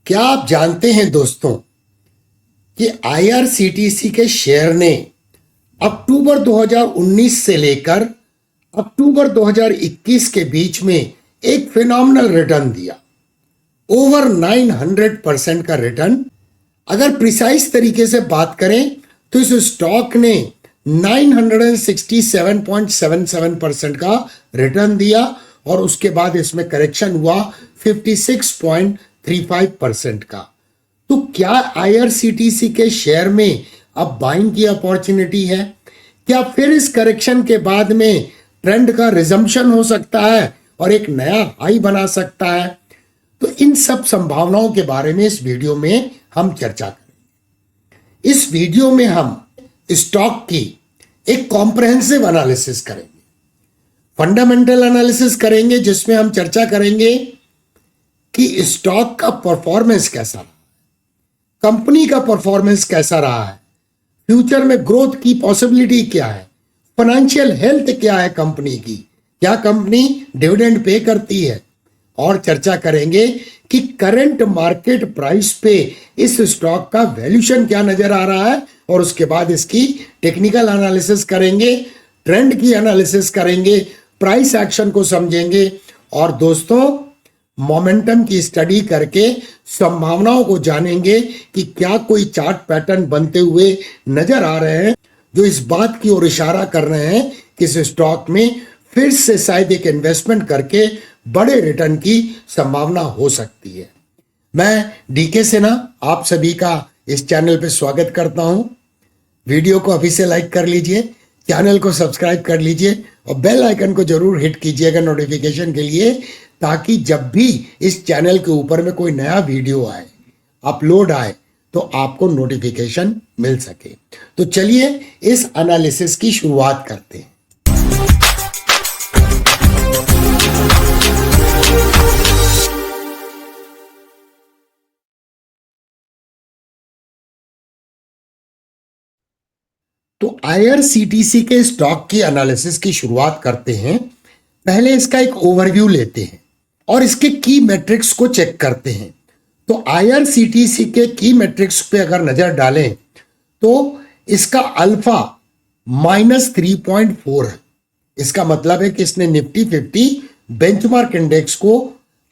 क्या आप जानते हैं दोस्तों कि आईआरसीटीसी के शेयर ने अक्टूबर 2019 से लेकर अक्टूबर 2021 के बीच में एक फिनोमिनल रिटर्न दिया। ओवर 900% का रिटर्न। अगर प्रिसाइज तरीके से बात करें तो इस स्टॉक ने 967.77% का रिटर्न दिया और उसके बाद इसमें करेक्शन हुआ 56.35% का। तो क्या आईआरसीटीसी के शेयर में अब बाइंग की अपॉर्चुनिटी है? क्या फिर इस करेक्शन के बाद में ट्रेंड का रिजम्पशन हो सकता है और एक नया हाई बना सकता है? तो इन सब संभावनाओं के बारे में इस वीडियो में हम चर्चा करेंगे। इस वीडियो में हम स्टॉक की एक कॉम्प्रहेंसिव एनालिसिस करेंगे, फंडामेंटल एनालिसिस करेंगे, जिसमें हम चर्चा करेंगे कि स्टॉक का परफॉर्मेंस कैसा रहा, कंपनी का परफॉर्मेंस कैसा रहा है, फ्यूचर में ग्रोथ की पॉसिबिलिटी क्या है, फाइनेंशियल हेल्थ क्या है कंपनी की, क्या कंपनी डिविडेंड पे करती है, और चर्चा करेंगे कि करंट मार्केट प्राइस पे इस स्टॉक का वैल्यूएशन क्या नजर आ रहा है, और उसके बाद इसकी टेक्निकल एनालिसिस करेंगे, ट्रेंड की एनालिसिस करेंगे, प्राइस एक्शन को समझेंगे और दोस्तों मोमेंटम की स्टडी करके संभावनाओं को जानेंगे कि क्या कोई चार्ट पैटर्न बनते हुए नजर आ रहे हैं जो इस बात की ओर इशारा कर रहे हैं कि इस स्टॉक में फिर से शायद एक इन्वेस्टमेंट करके बड़े रिटर्न की संभावना हो सकती है। मैं डीके सिन्हा आप सभी का इस चैनल पे स्वागत करता हूं। वीडियो को अभी से लाइक कर लीजिए, चैनल को सब्सक्राइब कर लीजिए और बेल आइकन को जरूर हिट कीजिएगा नोटिफिकेशन के लिए, ताकि जब भी इस चैनल के ऊपर में कोई नया वीडियो आए, अपलोड आए, तो आपको नोटिफिकेशन मिल सके। तो चलिए इस एनालिसिस की शुरुआत करते हैं। तो आईआरसीटीसी के स्टॉक की एनालिसिस की शुरुआत करते हैं। पहले इसका एक ओवरव्यू लेते हैं और इसके की मैट्रिक्स को चेक करते हैं। तो आईआरसीटीसी के की मैट्रिक्स पे अगर नजर डालें तो इसका अल्फा -3.4 है। इसका मतलब है कि इसने निफ्टी 50 बेंचमार्क इंडेक्स को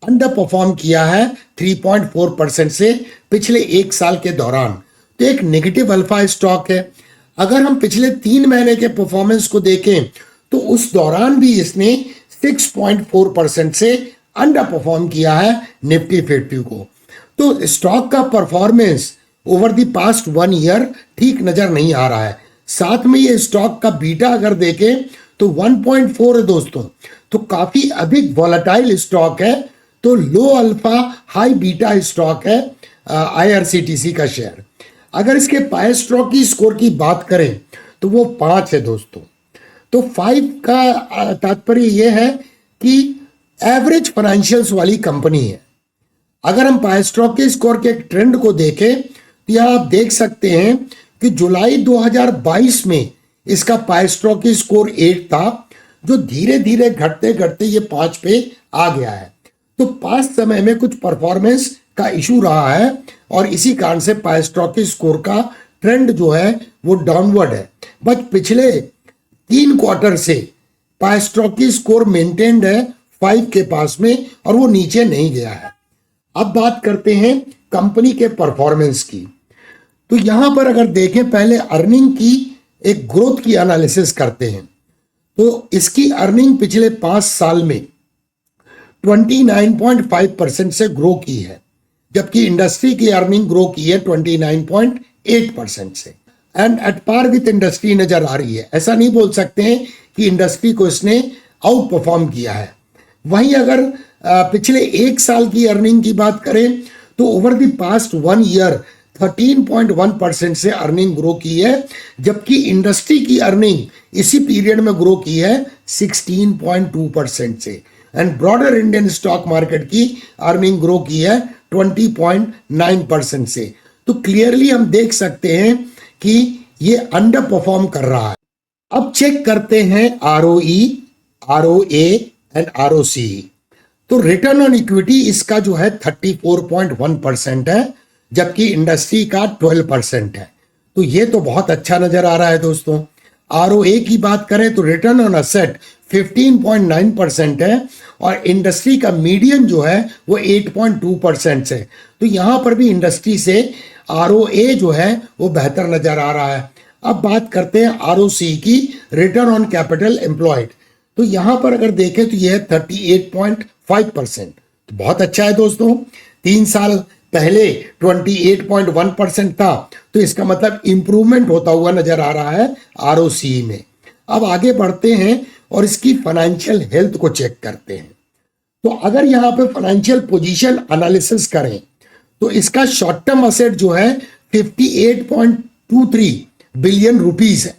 अंडर परफॉर्म किया है 3.4% से पिछले एक साल के दौरान। तो एक नेगेटिव अल्फा स्टॉक है। अगर हम पिछले 3 महीने के परफॉर्मेंस को देखें तो उस दौरान भी इसने 6.4% से अंडर परफॉर्म किया है निफ्टी 50 को। तो स्टॉक का performance over the past 1 year ठीक नजर नहीं आ रहा है। साथ में ये स्टॉक का बीटा अगर देखें तो 1.4 है दोस्तों। तो काफी अधिक वॉलेटाइल स्टॉक है। तो लो अल्फा हाई बीटा स्टॉक है आईआरसीटीसी का शेयर। अगर इसके पाई स्टॉक की स्कोर की बात करें तो वो 5 है दोस्तों। तो 5 का तात्पर्य यह है कि एवरेज फाइनेंशियल्स वाली कंपनी है। अगर हम पाई स्टॉक के स्कोर के ट्रेंड को देखें तो यहां आप देख सकते हैं कि जुलाई 2022 में इसका पाई स्टॉक की स्कोर 8 था, जो धीरे धीरे घटते घटते ये 5 पे आ गया है। तो पास्ट समय में कुछ परफॉर्मेंस का इशू रहा है और इसी कारण से पाई स्टॉक की स्कोर का ट्रेंड जो है वो डाउनवर्ड है। बट पिछले 3 क्वार्टर से पाई स्टॉक की स्कोर मेंटेन्ड है 5 के पास में और वो नीचे नहीं गया है। अब बात करते हैं कंपनी के परफॉर्मेंस की। तो यहां पर अगर देखें, पहले अर्निंग की एक ग्रोथ की एनालिसिस करते हैं। तो इसकी अर्निंग पिछले 5 साल में 29.5% से ग्रो की है, जबकि इंडस्ट्री की अर्निंग ग्रो की है 29.8% से। And at par with industry नजर आ रही है। ऐसा नहीं बोल सकते हैं कि इंडस्ट्री को इसने आउट परफॉर्म किया है। वहीं अगर पिछले 1 साल की अर्निंग की बात करें तो ओवर द पास्ट 1 ईयर 13.1% से अर्निंग ग्रो की है, जबकि इंडस्ट्री की अर्निंग इसी पीरियड में ग्रो की है 16.2% से। And broader Indian stock market की अर्निंग ग्रो की है 20.9% से। तो क्लियरली हम देख सकते हैं कि ये अंडर परफॉर्म कर रहा है। अब चेक करते हैं आरओई, आरओए एंड आरओसी। तो रिटर्न ऑन इक्विटी इसका जो है 34.1% है, जबकि इंडस्ट्री का 12% है। तो ये तो बहुत अच्छा नजर आ रहा है दोस्तों। आरओए की बात करें तो रिटर्न ऑन असेट 15.9% है और इंडस्ट्री का मीडियन जो है वो 8.2% है। तो यहां पर भी इंडस्ट्री से आरओए जो है वो बेहतर नजर आ रहा है। अब बात करते हैं आरओसी की, रिटर्न ऑन कैपिटल एम्प्लॉयड। तो यहां पर अगर देखें तो यह 38.5%, तो बहुत अच्छा है दोस्तों। 3 साल पहले 28.1% था, तो इसका मतलब इंप्रूवमेंट होता हुआ नजर आ रहा है आरओसी में। अब आगे बढ़ते हैं और इसकी फाइनेंशियल हेल्थ को चेक करते हैं। तो अगर यहां पे फाइनेंशियल पोजीशन एनालिसिस करें तो इसका शॉर्ट टर्म असेट जो है 58.23 बिलियन रुपीस है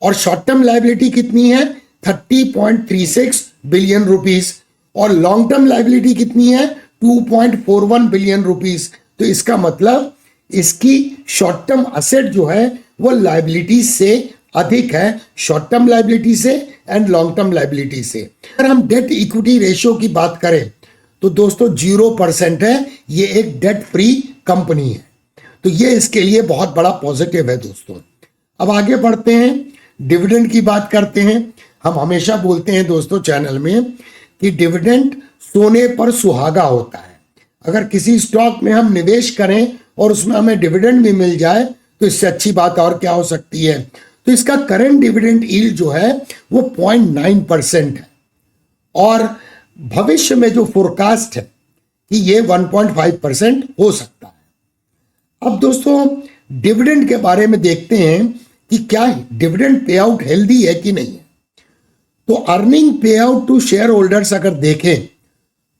और शॉर्ट टर्म लायबिलिटी कितनी है 30.36 बिलियन रुपीस और लॉन्ग टर्म लायबिलिटी कितनी है 2.41 बिलियन रुपीस। तो इसका मतलब इसकी शॉर्ट टर्म असेट जो है वो लायबिलिटी से अधिक है, शॉर्ट टर्म लायबिलिटी से एंड लॉन्ग टर्म लायबिलिटी से। अगर हम डेट इक्विटी रेशियो की बात करें तो दोस्तों 0% है, ये एक डेट फ्री कंपनी है। तो ये इसके लिए बहुत बड़ा पॉजिटिव है दोस्तों। अब आगे बढ़ते हैं, डिविडेंड की बात करते हैं। हम हमेशा बोलते हैं दोस्तों चैनल में कि डिविडेंड सोने पर सुहागा होता है। अगर किसी स्टॉक में हम निवेश करें और उसमें हमें डिविडेंड भी मिल जाए तो इससे अच्छी बात और क्या हो सकती है। तो इसका करंट डिविडेंड यील्ड जो है वो 0.9% है और भविष्य में जो फोरकास्ट है कि ये 1.5% हो सकता है। अब दोस्तों डिविडेंड के बारे में देखते हैं कि क्या डिविडेंड पे आउट हेल्दी है कि नहीं है। तो अर्निंग पे आउट टू शेयर होल्डर्स अगर देखें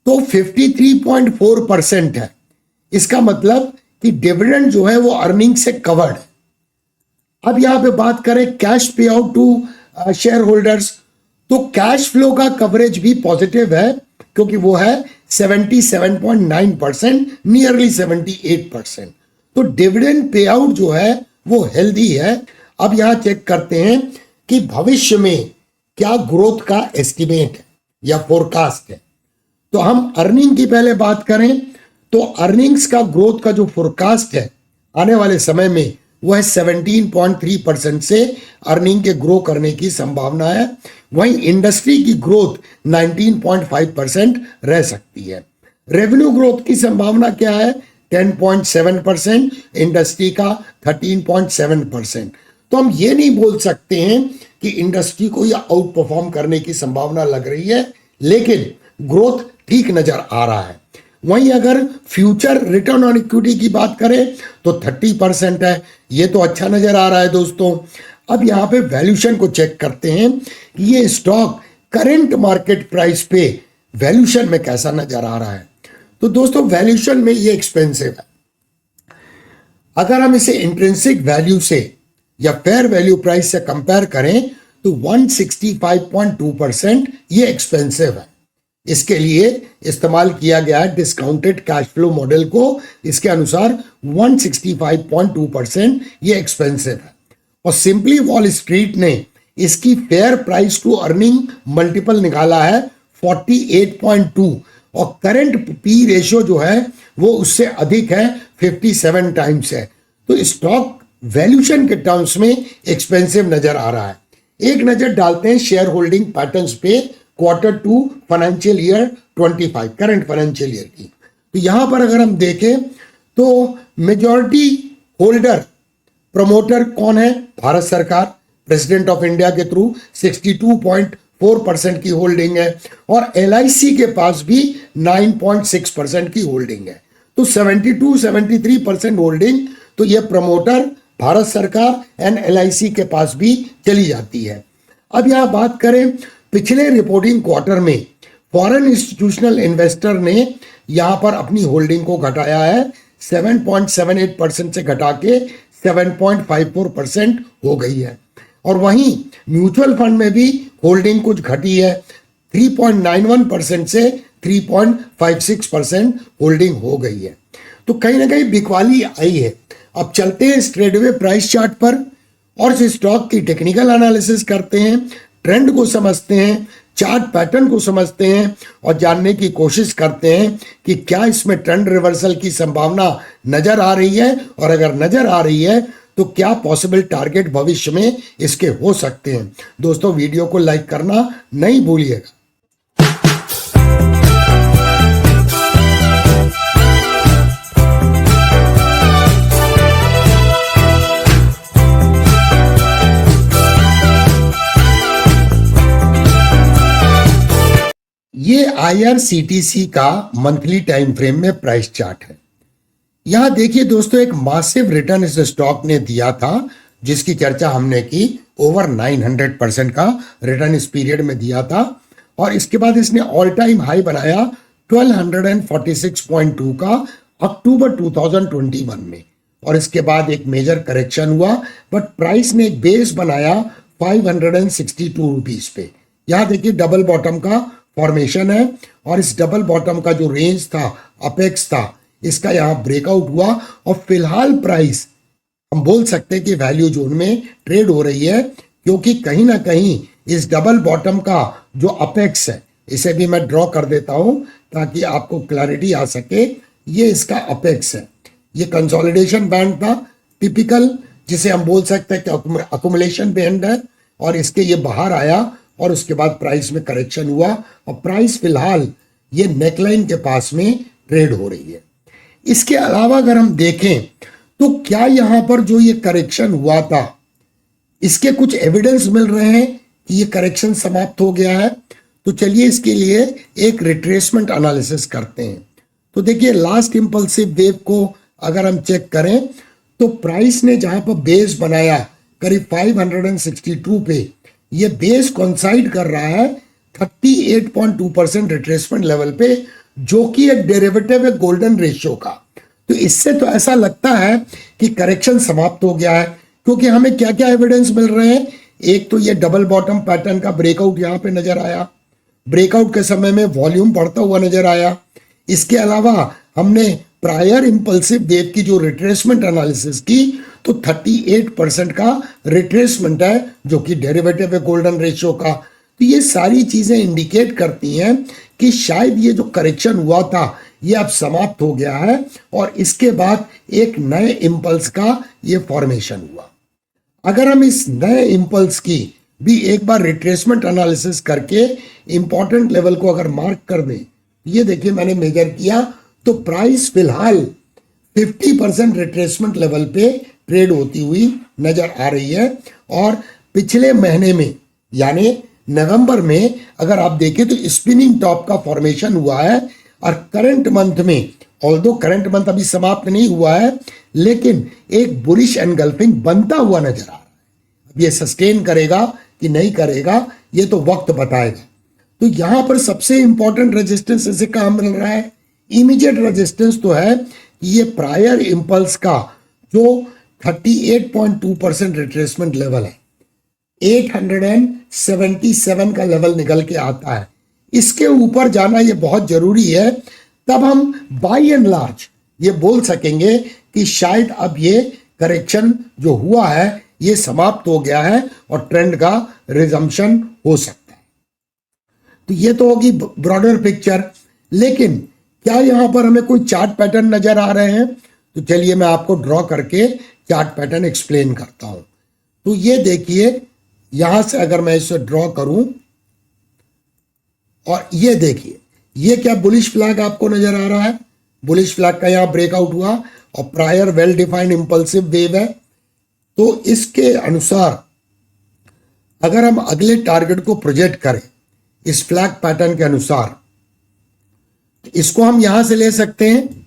तो 53.4% है। इसका मतलब कि डिविडेंड जो है वो अर्निंग से कवर्ड है। अब यहां पे बात करें कैश पे आउट टू शेयर होल्डर्स, तो कैश फ्लो का कवरेज भी पॉजिटिव है क्योंकि वो है 77.9%, नियरली 78%। तो डिविडेंड पे आउट जो है वो हेल्दी है। अब यहां चेक करते हैं कि भविष्य में क्या ग्रोथ का एस्टिमेट है या फोरकास्ट है। तो हम अर्निंग की पहले बात करें तो अर्निंग्स का ग्रोथ का जो फोरकास्ट है आने वाले समय में वो है 17.3% से अर्निंग के ग्रो करने की संभावना है। वहीं इंडस्ट्री की ग्रोथ 19.5% रह सकती है। रेवेन्यू ग्रोथ की संभावना क्या है 10.7%, इंडस्ट्री का 13.7%। तो हम ये नहीं बोल सकते हैं कि इंडस्ट्री को यह आउट परफॉर्म करने की संभावना लग रही है, लेकिन ग्रोथ ठीक नजर आ रहा है। वहीं अगर फ्यूचर रिटर्न ऑन इक्विटी की बात करें तो 30% है, ये तो अच्छा नजर आ रहा है दोस्तों। अब यहां पे वैल्यूशन को चेक करते हैं कि ये स्टॉक करंट मार्केट प्राइस पे वैल्यूशन में कैसा नजर आ रहा है। तो दोस्तों वैल्यूशन में ये एक्सपेंसिव है। अगर हम इसे इंट्रिंसिक वैल्यू से या फेयर वैल्यू प्राइस से कंपेयर करें तो 165.2% ये एक्सपेंसिव है। इसके लिए इस्तेमाल किया गया है डिस्काउंटेड कैश फ्लो मॉडल को। इसके अनुसार 165.2% ये एक्सपेंसिव है और सिंपली वॉल स्ट्रीट ने इसकी fair price to earning multiple निकाला है 48.2 और करंट पी रेशियो जो है वो उससे अधिक है 57 टाइम्स है। तो स्टॉक वैल्यूशन के टर्म्स में एक्सपेंसिव नजर आ रहा है। एक नजर डालते हैं शेयर होल्डिंग पैटर्न्स पे Q2 financial year 25 current financial year की। तो यहां पर अगर हम देखें तो मेजॉरिटी होल्डर प्रमोटर कौन है भारत सरकार, प्रेसिडेंट ऑफ इंडिया के थ्रू 62.4% की होल्डिंग है और LIC के पास भी 9.6% की होल्डिंग है। तो 72-73% होल्डिंग तो ये प्रमोटर भारत सरकार एंड LIC के पास भी चली जाती है। अब यहां बात करें पिछले रिपोर्टिंग क्वार्टर में फॉरेन इंस्टीट्यूशनल इन्वेस्टर ने यहां पर अपनी होल्डिंग को घटाया है 7.78% से घटा के 7.54% हो गई है और वहीं म्यूचुअल फंड में भी होल्डिंग कुछ घटी है 3.91% से 3.56% होल्डिंग हो गई है। तो कहीं ना कहीं बिकवाली आई है। अब चलते हैं इस ट्रेडवे प्राइस चार्ट पर और इस स्टॉक की टेक्निकल एनालिसिस करते हैं, ट्रेंड को समझते हैं, चार्ट पैटर्न को समझते हैं और जानने की कोशिश करते हैं कि क्या इसमें ट्रेंड रिवर्सल की संभावना नजर आ रही है, और अगर नजर आ रही है तो क्या पॉसिबल टारगेट भविष्य में इसके हो सकते हैं। दोस्तों, वीडियो को लाइक करना नहीं भूलिएगा। ये IRCTC का मंथली टाइम फ्रेम में प्राइस चार्ट है। यहां देखिए दोस्तों, एक मासिव रिटर्न इस स्टॉक ने दिया था, जिसकी चर्चा हमने की। ओवर 900% का रिटर्न इस पीरियड में दिया था, और इसके बाद इसने ऑल टाइम हाई बनाया 1246.2 का अक्टूबर 2021 में, और इसके बाद एक मेजर करेक्शन हुआ, बट प्राइस ने एक बेस बनाया 562 रुपीज पे। यहां देखिए डबल बॉटम का फॉर्मेशन है, और इस डबल बॉटम का जो रेंज था, अपेक्स था, इसका यहां ब्रेकआउट हुआ, और फिलहाल प्राइस हम बोल सकते हैं कि वैल्यू जोन में ट्रेड हो रही है, क्योंकि कहीं ना कहीं इस डबल बॉटम का जो अपेक्स है, इसे भी मैं ड्रॉ कर देता हूं ताकि आपको क्लैरिटी आ सके। ये इसका अपेक्स है, ये कंसोलिडेशन बैंड था टिपिकल, जिसे हम बोल सकते हैं कि अकुमुलेशन बैंड है, और इसके ये बाहर आया, और उसके बाद प्राइस में करेक्शन हुआ, और प्राइस फिलहाल ये नेकलाइन के पास में ट्रेड हो रही है। इसके अलावा अगर हम देखें तो क्या यहां पर जो ये करेक्शन हुआ था, इसके कुछ एविडेंस मिल रहे हैं कि ये करेक्शन समाप्त हो गया है। तो चलिए इसके लिए एक रिट्रेसमेंट एनालिसिस करते हैं। तो देखिए, लास्ट इंपल्सिव वेव को अगर हम चेक करें तो प्राइस ने जहां पर बेस बनाया करीब 562 पे, ये बेस कोइंसाइड कर रहा है 38.2% रिट्रेसमेंट लेवल पे, जो कि एक डेरिवेटिव है गोल्डन रेशियो का। तो इससे तो ऐसा लगता है कि करेक्शन समाप्त हो गया है, क्योंकि हमें क्या क्या एविडेंस मिल रहे हैं। एक तो ये डबल बॉटम पैटर्न का ब्रेकआउट यहां पे नजर आया, ब्रेकआउट के समय में वॉल्यूम बढ़ता हुआ नजर आया। इसके अलावा हमने प्रायर इंपल्सिव वेव की जो रिट्रेसमेंट एनालिसिस की, तो 38% का रिट्रेसमेंट है, जो कि डेरिवेटिव है गोल्डन रेशियो का। तो ये सारी चीजें इंडिकेट करती हैं कि शायद ये जो करेक्शन हुआ था ये अब समाप्त हो गया है, और इसके बाद एक नए इंपल्स का ये फॉर्मेशन हुआ। अगर हम इस नए इंपल्स की भी एक बार रिट्रेसमेंट एनालिसिस करके इंपॉर्टेंट लेवल को अगर मार्क कर दें, ये देखिए मैंने मेजर किया, तो प्राइस फिलहाल 50% रिट्रेसमेंट लेवल पे ट्रेड होती हुई नजर आ रही है। और पिछले महीने में यानी नवंबर में अगर आप देखें तो स्पिनिंग टॉप का फॉर्मेशन हुआ है, और करंट मंथ में, ऑल्दो करंट मंथ अभी समाप्त नहीं हुआ है, लेकिन एक बुलिश एनगल्फिंग बनता हुआ नजर आ रहा है। अब ये सस्टेन करेगा कि नहीं करेगा, ये तो वक्त बताएगा। तो यहां पर सबसे इंपॉर्टेंट रेजिस्टेंस इसे कहां मिल रहा है? इमीडिएट रेजिस्टेंस तो है ये प्रायर इंपल्स का जो 38.2% रिट्रेसमेंट लेवल है, 877 का लेवल निकल के आता है। इसके ऊपर जाना ये बहुत जरूरी है, तब हम बाय एंड लार्ज ये बोल सकेंगे कि शायद अब ये करेक्शन जो हुआ है ये समाप्त हो गया है और ट्रेंड का रिजम्पशन हो सकता है। तो ये तो होगी ब्रॉडर पिक्चर, लेकिन क्या यहां पर हमें कोई चार्ट पैटर्न नजर आ रहे हैं? तो चलिए मैं आपको ड्रॉ करके चार्ट पैटर्न एक्सप्लेन करता हूं। तो ये देखिए, यहां से अगर मैं इसे ड्रॉ करूं, और ये देखिए, ये क्या बुलिश फ्लैग आपको नजर आ रहा है? बुलिश फ्लैग का यहां ब्रेकआउट हुआ और prior well defined impulsive wave है। तो इसके अनुसार अगर हम अगले टारगेट को प्रोजेक्ट करें इस फ्लैग पैटर्न के अनुसार, तो इसको हम यहां से ले सकते हैं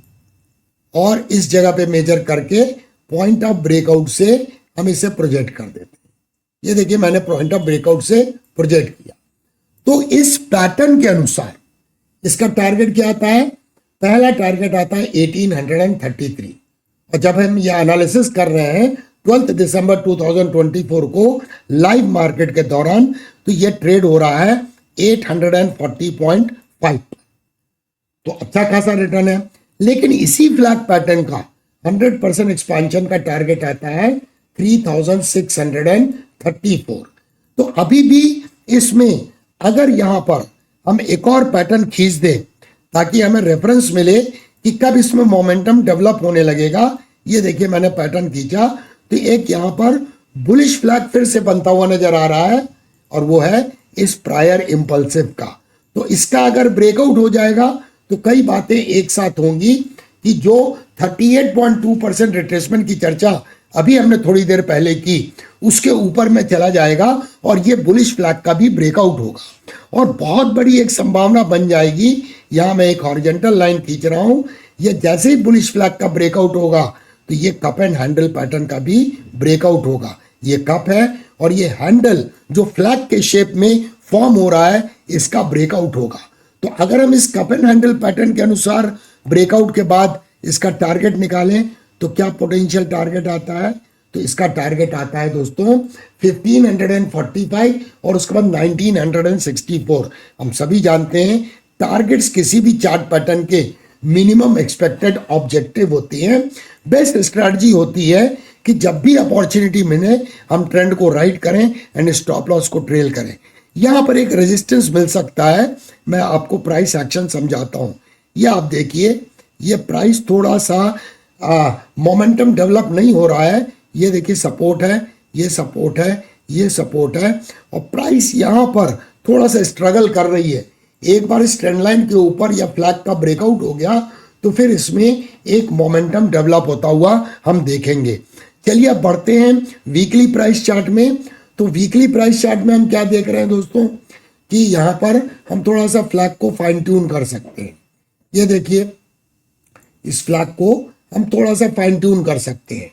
और इस जगह पे मेजर करके पॉइंट ऑफ ब्रेकआउट से हम इसे प्रोजेक्ट कर देते हैं। ये देखिए, मैंने पॉइंट ऑफ ब्रेकआउट से प्रोजेक्ट किया। तो इस पैटर्न के अनुसार इसका टारगेट क्या आता है? पहला टारगेट आता है 1833, और जब हम यह एनालिसिस कर रहे हैं 12 दिसंबर 2024 को लाइव मार्केट के दौरान, तो यह ट्रेड हो रहा है 840.5, तो अच्छा खासा रिटर्न है। लेकिन इसी फ्लैग पैटर्न का 100% एक्सपांशन का टारगेट आता है 3634। तो अभी भी इसमें अगर यहां पर हम एक और पैटर्न खींच दें ताकि हमें रेफरेंस मिले कि कब इसमें मोमेंटम डेवलप होने लगेगा, ये देखिए मैंने पैटर्न खींचा तो एक यहां पर बुलिश फ्लैग फिर से बनता हुआ नजर आ रहा है और वो है इस प्रायर इंपल्सिव का। तो इसका अगर ब्रेकआउट हो जाएगा तो कई बातें एक साथ होंगी कि जो 38.2% रिट्रेसमेंट की चर्चा अभी हमने थोड़ी देर पहले की उसके ऊपर में चला जाएगा और ये बुलिश फ्लैग का भी ब्रेकआउट होगा और बहुत बड़ी एक संभावना बन जाएगी। यहां मैं एक हॉरिजॉन्टल लाइन खींच रहा हूं, ये जैसे ही बुलिश फ्लैग का ब्रेकआउट होगा तो ये कप एंड हैंडल पैटर्न का भी ब्रेकआउट होगा। ये कप है और ये हैंडल जो फ्लैग के शेप में फॉर्म हो रहा है इसका ब्रेकआउट होगा। तो अगर हम इस कप एंड हैंडल पैटर्न के अनुसार ब्रेकआउट के बाद इसका टारगेट निकालें तो क्या पोटेंशियल टारगेट आता है, तो इसका टारगेट आता है दोस्तों 1545 और उसके बाद 1964। हम सभी जानते हैं टारगेट्स किसी भी चार्ट पैटर्न के मिनिमम एक्सपेक्टेड ऑब्जेक्टिव होती हैं। बेस्ट स्ट्रैटेजी होती है कि जब भी अपॉर्चुनिटी मिले हम ट्रेंड को राइड करें एंड स्टॉप लॉस को ट्रेल करें। यहां पर एक रेजिस्टेंस मिल सकता है, मैं आपको प्राइस एक्शन समझाता हूं। ये आप देखिए, ये प्राइस थोड़ा सा मोमेंटम डेवलप नहीं हो रहा है। ये देखिए सपोर्ट है, ये सपोर्ट है, ये सपोर्ट है और प्राइस यहां पर थोड़ा सा स्ट्रगल कर रही है। एक बार इस ट्रेंड लाइन के ऊपर या फ्लैग का ब्रेकआउट हो गया तो फिर इसमें एक मोमेंटम डेवलप होता हुआ हम देखेंगे। चलिए अब बढ़ते हैं वीकली प्राइस चार्ट में। तो वीकली प्राइस चार्ट में हम क्या देख रहे हैं दोस्तों कि यहाँ पर हम थोड़ा सा फ्लैग को फाइन ट्यून कर सकते हैं। ये देखिए इस फ्लैग को हम थोड़ा सा फाइन ट्यून कर सकते हैं।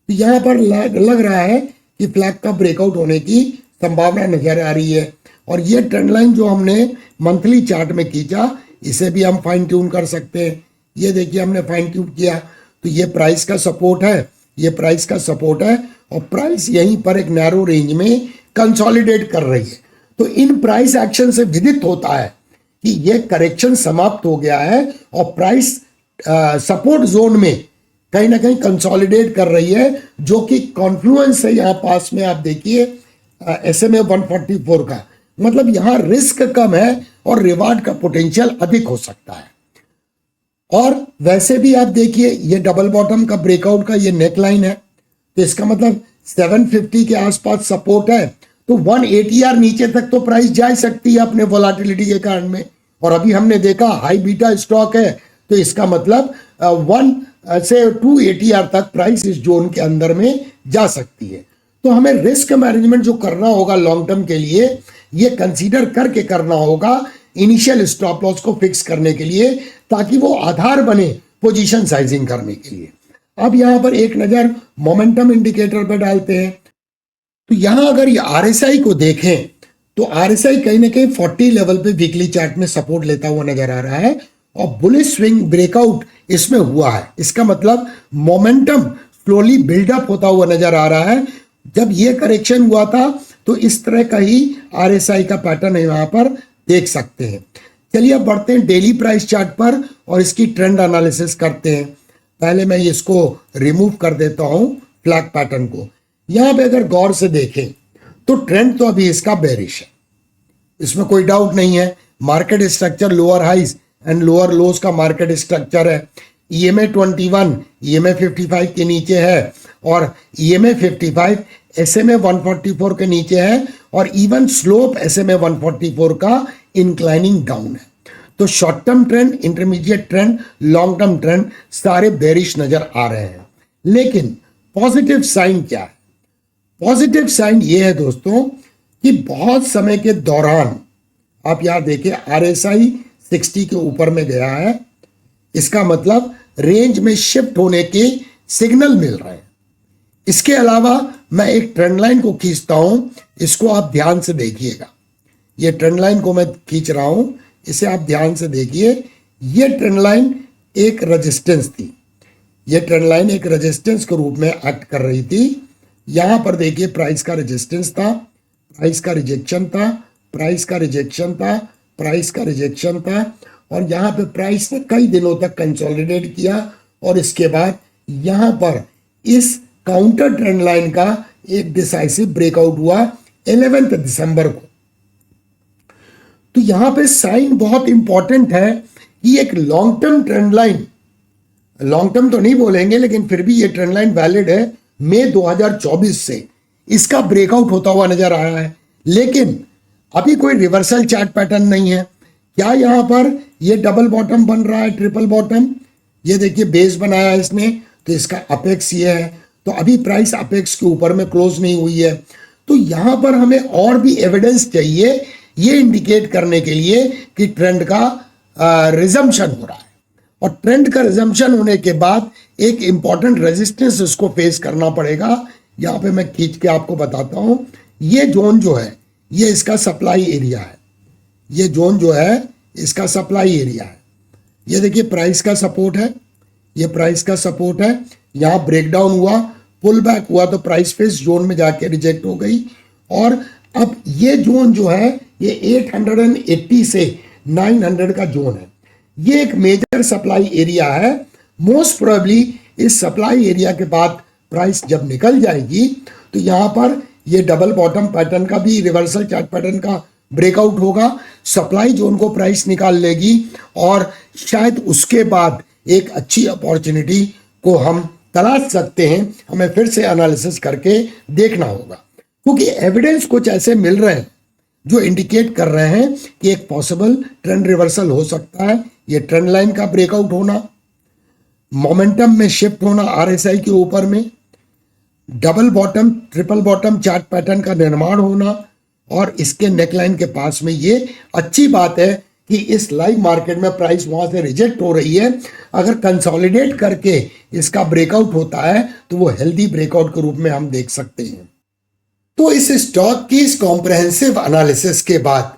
तो यहाँ पर लग रहा है कि फ्लैग का ब्रेकआउट होने की संभावना नजर आ रही है और ये ट्रेंड लाइन जो हमने मंथली चार्ट में खींचा इसे भी हम फाइन ट्यून कर सकते हैं। ये देखिए हमने फाइन ट्यून किया तो ये प्राइस का सपोर्ट है, ये प्राइस का सपोर्ट है और प्राइस यहीं पर एक नैरो रेंज में कंसोलिडेट कर रही है। तो इन प्राइस एक्शन से विदित होता है कि ये करेक्शन समाप्त हो गया है और प्राइस सपोर्ट जोन में कहीं ना कहीं कंसोलिडेट कर रही है, जो कि कॉन्फ्लुएंस है यहाँ पास में। आप देखिए SMA 144 का मतलब यहाँ रिस्क कम है और रिवार्ड का पोटेंशियल अधिक हो सकता है। और वैसे भी आप देखिए ये डबल बॉटम का ब्रेकआउट का ये नेक लाइन है तो इसका मतलब 750 के आसपास सपोर्ट है। तो 180 नीचे तक तो प्राइस जा सकती है अपने वोलाटिलिटी के कारण में और अभी हमने देखा हाई बीटा स्टॉक है तो इसका मतलब 1 से 280 तक प्राइस इस जोन के अंदर में जा सकती है। तो हमें रिस्क मैनेजमेंट जो करना होगा लॉन्ग टर्म के लिए ये कंसीडर करके करना होगा इनिशियल स्टॉप लॉस को फिक्स करने के लिए, ताकि वो आधार बने पोजीशन साइजिंग करने के लिए। अब यहां पर एक नजर मोमेंटम इंडिकेटर पर डालते हैं। तो यहां अगर ये RSI को देखें तो RSI कहीं ना कहीं 40 लेवल पे वीकली चार्ट में सपोर्ट लेता हुआ नजर आ रहा है और बुलिश स्विंग ब्रेकआउट इसमें हुआ है। इसका मतलब मोमेंटम स्लोली बिल्डअप होता हुआ नजर आ रहा है। जब ये करेक्शन हुआ था तो इस तरह का ही RSI का पैटर्न है यहाँ पर देख सकते हैं। चलिए अब बढ़ते हैं डेली प्राइस चार्ट पर और इसकी ट्रेंड एनालिसिस करते हैं। पहले मैं इसको रिमूव कर देता हूं फ्लैग पैटर्न को। यहां पे अगर गौर से देखें तो ट्रेंड तो अभी इसका बेरिश है, इसमें कोई डाउट नहीं है। Market structure lower highs and lower lows का मार्केट स्ट्रक्चर है। EMA 21 EMA 55 के नीचे है और EMA 55 SMA 144 के नीचे है और इवन स्लोप SMA 144 का इंक्लाइनिंग डाउन है। तो short term trend, intermediate trend, long term trend सारे बेरिश नजर आ रहे हैं। लेकिन पॉजिटिव साइन क्या है? पॉजिटिव साइन ये है दोस्तों कि बहुत समय के दौरान आप यहां देखिए RSI 60 के ऊपर में गया है। इसका मतलब रेंज में शिफ्ट होने के सिग्नल मिल रहे हैं। इसके अलावा मैं एक ट्रेंड लाइन को खींचता हूं, इसको आप ध्यान से देखिएगा। ये ट्रेंड लाइन को मैं खींच रहा हूं, इसे आप ध्यान से देखिए। ये ट्रेंड लाइन एक रेजिस्टेंस थी, ये ट्रेंड लाइन एक रेजिस्टेंस के रूप में एक्ट कर रही थी। यहां पर देखिए प्राइस का रेजिस्टेंस था, प्राइस का रिजेक्शन था, प्राइस का रिजेक्शन था, प्राइस का रिजेक्शन था और यहां पे प्राइस ने कई दिनों तक कंसोलिडेट किया और इसके बाद यहां पर इस काउंटर ट्रेंड लाइन का एक डिसाइसिव ब्रेकआउट हुआ 11 दिसंबर को। तो यहां पे साइन बहुत इंपॉर्टेंट है कि एक long term trend line, long term तो नहीं बोलेंगे लेकिन फिर भी ये ट्रेंड लाइन वैलिड है मई 2024 से, इसका ब्रेकआउट होता हुआ नजर आया है। लेकिन अभी कोई रिवर्सल चार्ट पैटर्न नहीं है। क्या यहां पर ये डबल बॉटम बन रहा है, ट्रिपल बॉटम? ये देखिए बेस बनाया है इसने, तो इसका अपेक्स ये है, तो अभी प्राइस अपेक्स के ऊपर में क्लोज नहीं हुई है। तो यहां पर हमें और भी एविडेंस चाहिए ये इंडिकेट करने के लिए कि ट्रेंड का रिजम्पशन हो रहा है, और ट्रेंड का रिजम्पशन होने के बाद एक इंपॉर्टेंट रेजिस्टेंस उसको फेस करना पड़ेगा। यहां पे मैं खींच के आपको बताता हूं, ये जोन जो है ये इसका सप्लाई एरिया है, ये जोन जो है इसका सप्लाई एरिया है। ये देखिए प्राइस का सपोर्ट है, ये प्राइस का सपोर्ट है। यहां ब्रेकडाउन हुआ, पुल बैक हुआ तो प्राइस फिर जोन में जाके रिजेक्ट हो गई, और अब ये जोन जो है ये 880 से 900 का जोन है। ये एक मेजर सप्लाई एरिया है। मोस्ट प्रोबेबली इस सप्लाई एरिया के बाद प्राइस जब निकल जाएगी तो यहां पर ये डबल बॉटम पैटर्न का भी, रिवर्सल चार्ट पैटर्न का ब्रेकआउट होगा, सप्लाई जोन को प्राइस निकाल लेगी, और शायद उसके बाद एक अच्छी अपॉर्चुनिटी को हम तलाश सकते हैं। हमें फिर से एनालिसिस करके देखना होगा, क्योंकि एविडेंस कुछ ऐसे मिल रहे हैं जो इंडिकेट कर रहे हैं कि एक पॉसिबल ट्रेंड रिवर्सल हो सकता है। ये ट्रेंड लाइन का ब्रेकआउट होना, मोमेंटम में शिफ्ट होना आरएसआई के ऊपर में, double bottom triple bottom chart pattern का निर्माण होना, और इसके नेकलाइन के पास में ये अच्छी बात है कि इस लाइव मार्केट में प्राइस वहां से रिजेक्ट हो रही है। अगर कंसोलिडेट करके इसका ब्रेकआउट होता है तो वो हेल्दी ब्रेकआउट के रूप में हम देख सकते हैं। तो इस स्टॉक की इस कॉम्प्रहेंसिव एनालिसिस के बाद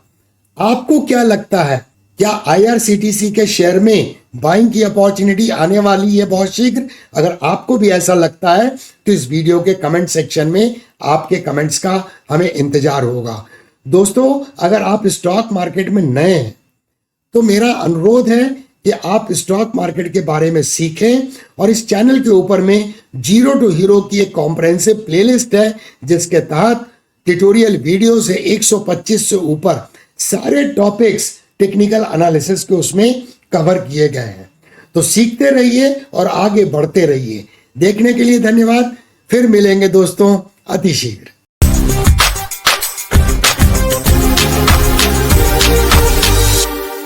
आपको क्या लगता है, क्या आईआरसीटीसी के शेयर में बाइंग की अपॉर्चुनिटी आने वाली है बहुत शीघ्र? अगर आपको भी ऐसा लगता है तो इस वीडियो के कमेंट सेक्शन में आपके कमेंट्स का हमें इंतजार होगा। दोस्तों, अगर आप स्टॉक मार्केट में नए हैं तो मेरा अनुरोध है कि आप स्टॉक मार्केट के बारे में सीखें, और इस चैनल के ऊपर में जीरो टू हीरो की एक कॉम्प्रहेंसिव प्लेलिस्ट है जिसके तहत ट्यूटोरियल वीडियो से 125 से ऊपर सारे टॉपिक्स टेक्निकल एनालिसिस के उसमें कवर किए गए हैं। तो सीखते रहिए और आगे बढ़ते रहिए। देखने के लिए धन्यवाद। फिर मिलेंगे दोस्तों अति शीघ्र।